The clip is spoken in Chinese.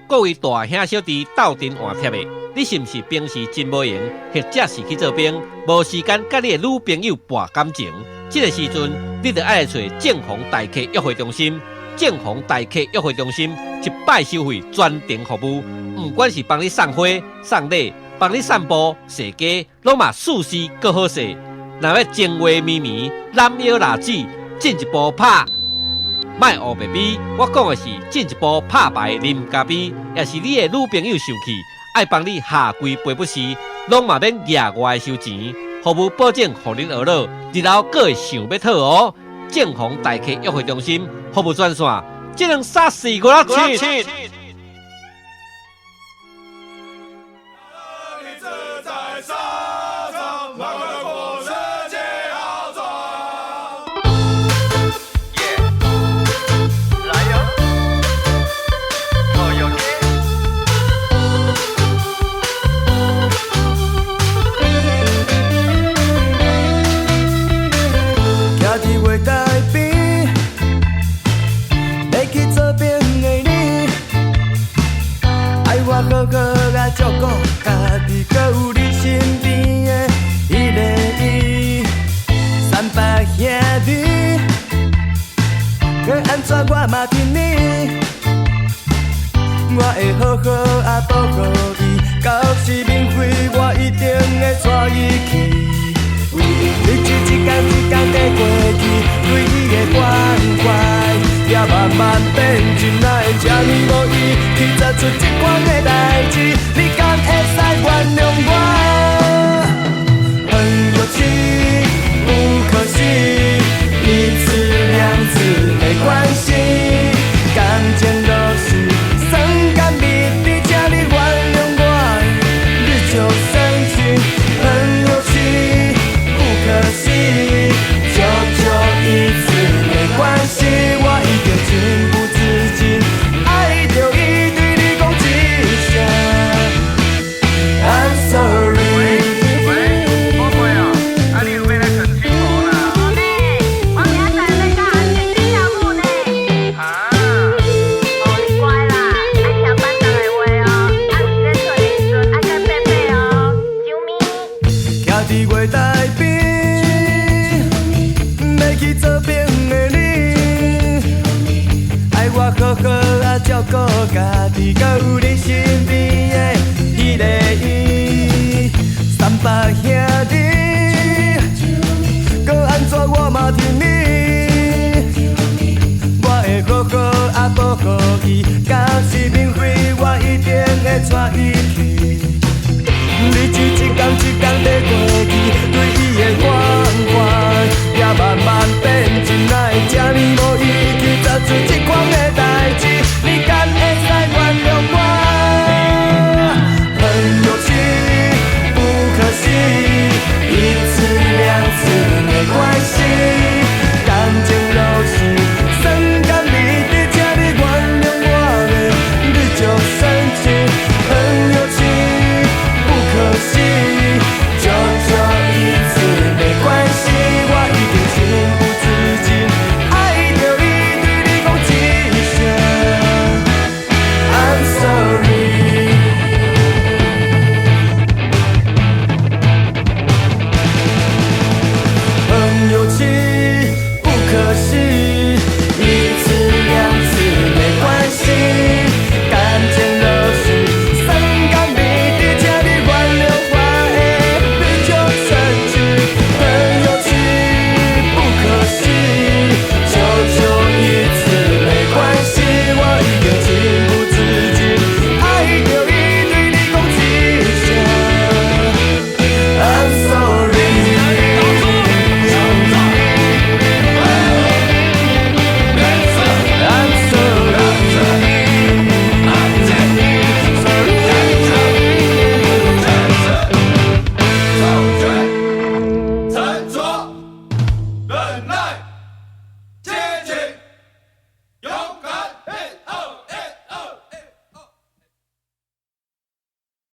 各位大兄小弟斗阵换贴的，你是毋是平时真无闲，或者是去做兵，无时间甲你的女朋友博感情？这个时阵，你就爱来找正红大客约会中心。正红大客约会中心一摆收费，专程服务，不管是帮你送花、送礼，帮你散步、踅街，拢嘛舒适搁好势。若要情话绵绵、揽腰拉指，进一步拍。卖黑白米，我讲的是进一步拍牌啉咖啡，也是你的女朋友生气，爱帮你下跪赔不是，拢嘛免额外收钱，服务保证互恁学乐，日后阁会想要讨哦。正红大客约会中心服务专线7345677。好好啊照顾家己，搁有你身边的迄个伊，三八兄弟，搁安怎我嘛听你，我会好好啊保护伊，到时免费我一定会带伊去。日子一天一天在过去，对伊的关怀也慢慢变真爱，这呢无意去做出这款的代志，你敢会使原谅我？很有趣，不可惜，一次两次没关系，感情都是酸甘蜜蜜，请你原谅我，你就生气，很有趣。可惜，就一次没关系，我已经情不自禁爱着伊，对你讲一声 I'm sorry。喂，宝贝啊，你有要来啃青蘑啦？我明仔载要甲阿姐去跳舞呢。啊？哦，你乖啦，爱听班长的话哦，啊，有咧找的时阵爱甲伯伯哦，啾咪。徛伫月台边。去做兵的你，爱我好好啊照顾家己，搁有你身边的迄个伊，三八兄弟，搁安怎我嘛听你，我会好好啊保护伊，到时免费我一定会带伊去。日子一天一天在过去，对伊的关怀也慢慢变真爱。